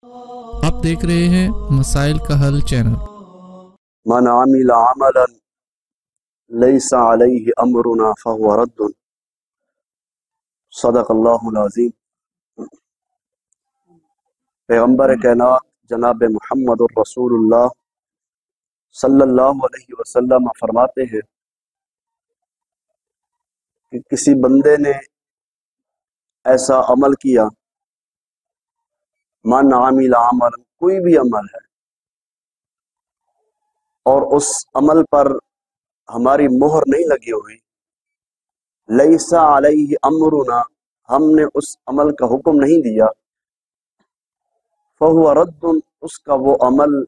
آپ دیکھ رہے ہیں مسائل کا حل چینل۔ من عمل عملا لیس علیہ امرنا فہو رد، صدق اللہ العظیم۔ پیغمبر کائنات جناب محمد الرسول اللہ صلی اللہ علیہ وسلم فرماتے ہیں کہ کسی بندے نے ایسا عمل کیا، من عمل عملا، کوئی بھی عمل ہے، اور اس عمل پر ہماری مہر نہیں لگی ہوئی، لیس علیہ امرنا، ہم نے اس عمل کا حکم نہیں دیا، فہو رد، اس کا وہ عمل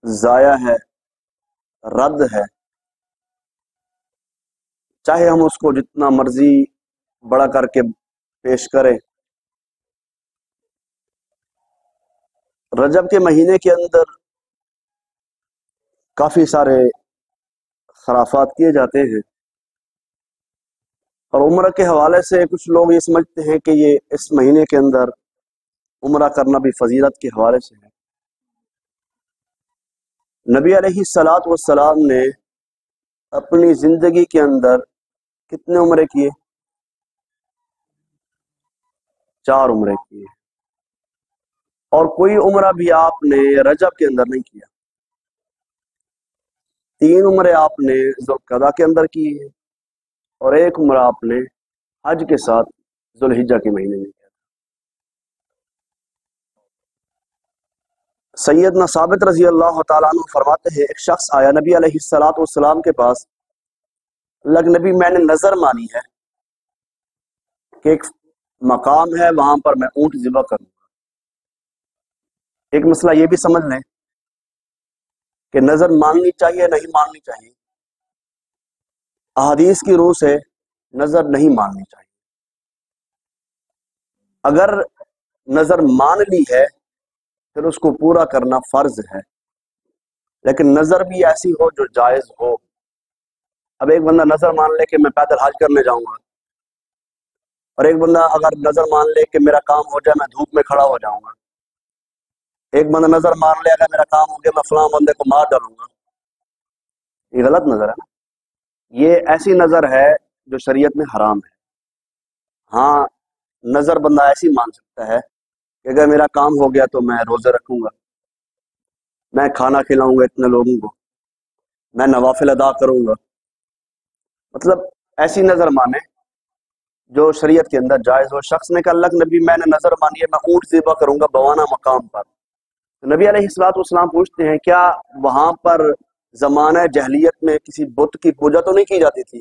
ضائع ہے، رد ہے، چاہے ہم اس کو جتنا مرضی بڑا کر کے پیش کریں۔ رجب کے مہینے کے اندر کافی سارے خرافات کیے جاتے ہیں، اور عمرہ کے حوالے سے کچھ لوگ یہ سمجھتے ہیں کہ یہ اس مہینے کے اندر عمرہ کرنا بھی فضیلت کے حوالے سے ہے۔ نبی علیہ الصلاۃ والسلام نے اپنی زندگی کے اندر کتنے عمرے کیے؟ 4 عمرے کیے، اور کوئی عمرہ بھی آپ نے رجب کے اندر نہیں کیا۔ 3 عمرے آپ نے ذوالقعدہ کے اندر کیے، اور 1 عمرہ آپ نے حج کے ساتھ ذوالحجہ کے مہینے میں کیا۔ سیدنا ثابت رضی اللہ تعالیٰ عنہ فرماتے ہیں، ایک شخص آیا نبی علیہ الصلاۃ والسلام کے پاس، اللہ کے نبی، میں نے نظر مانی ہے کہ ایک مقام ہے، وہاں پر میں اونٹ ذبح کروں گا۔ ایک مسئلہ یہ بھی سمجھ لیں کہ نظر ماننی چاہیے نہیں ماننی چاہیے۔ احادیث کی روح سے نظر نہیں ماننی چاہیے۔ اگر نظر مان لی ہے پھر اس کو پورا کرنا فرض ہے، لیکن نظر بھی ایسی ہو جو جائز ہو۔ اب ایک بندہ نظر مان لے کہ میں پیدل حج کرنے جاؤں گا، اور ایک بندہ اگر نظر مان لے کہ میرا کام ہو جائے میں دھوپ میں کھڑا ہو جاؤں گا، ایک بندہ نظر مان لے اگر میرا کام ہو گیا میں فلاں بندے کو مار ڈالوں گا، یہ غلط نظر ہے نا۔ یہ ایسی نظر ہے جو شریعت میں حرام ہے۔ ہاں، نظر بندہ ایسی مان سکتا ہے کہ اگر میرا کام ہو گیا تو میں روزے رکھوں گا، میں کھانا کھلاؤں گا اتنے لوگوں کو، میں نوافل ادا کروں گا، مطلب ایسی نظر مانے جو شریعت کے اندر جائز ہو۔ شخص نے کہا، اللہ کے نبی، میں نے نظر مانی ہے میں اونٹ ذبح کروں گا بوانا مقام پر۔ تو نبی علیہ الصلوۃ والسلام پوچھتے ہیں، کیا وہاں پر زمانہ جہلیت میں کسی بت کی پوجا تو نہیں کی جاتی تھی؟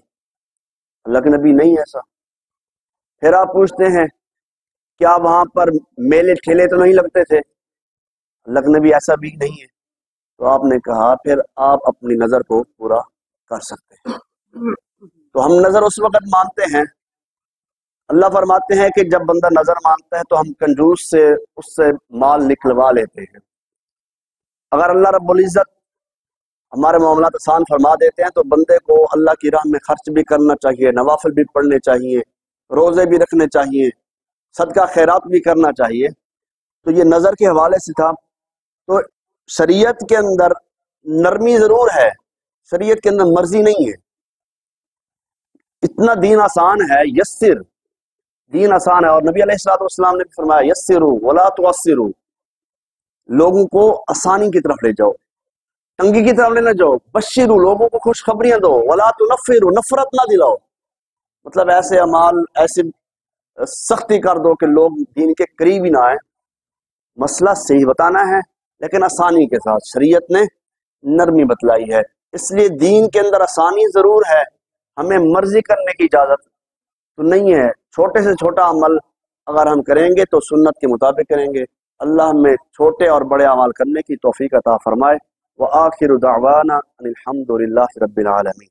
اللہ کے نبی، نہیں ایسا۔ پھر آپ پوچھتے ہیں، کیا وہاں پر میلے ٹھیلے تو نہیں لگتے تھے؟ اللہ کے نبی، ایسا بھی نہیں ہے۔ تو آپ نے کہا پھر آپ اپنی نظر کو پورا کر سکتے ہیں۔ تو ہم نظر اس وقت مانتے ہیں، اللہ فرماتے ہیں کہ جب بندہ نظر مانتا ہے تو ہم کنجوس سے اس سے مال نکلوا لیتے ہیں۔ اگر اللہ رب العزت ہمارے معاملات آسان فرما دیتے ہیں تو بندے کو اللہ کی راہ میں خرچ بھی کرنا چاہیے، نوافل بھی پڑھنے چاہیے، روزے بھی رکھنے چاہیے، صدقہ خیرات بھی کرنا چاہیے۔ تو یہ نظر کے حوالے سے تھا۔ تو شریعت کے اندر نرمی ضرور ہے، شریعت کے اندر مرضی نہیں ہے۔ اتنا دین آسان ہے، یسر، دین آسان ہے۔ اور نبی علیہ الصلوۃ والسلام نے بھی فرمایا، یسروا ولا تعسروا، لوگوں کو آسانی کی طرف لے جاؤ، تنگی کی طرف لے نہ جاؤ، بشروا، لوگوں کو خوشخبریاں دو، ولا تنفروا، نفرت نہ دلاؤ، مطلب ایسے اعمال، ایسی سختی کر دو کہ لوگ دین کے قریب ہی نہ آئیں۔ مسئلہ صحیح بتانا ہے لیکن آسانی کے ساتھ، شریعت نے نرمی بتلائی ہے۔ اس لیے دین کے اندر آسانی ضرور ہے، ہمیں مرضی کرنے کی اجازت تو نہیں ہے۔ چھوٹے سے چھوٹا عمل اگر ہم کریں گے تو سنت کے مطابق کریں گے۔ اللہ ہمیں چھوٹے اور بڑے اعمال کرنے کی توفیق عطا فرمائے۔ وآخر دعوانا ان الحمد للہ رب العالمین۔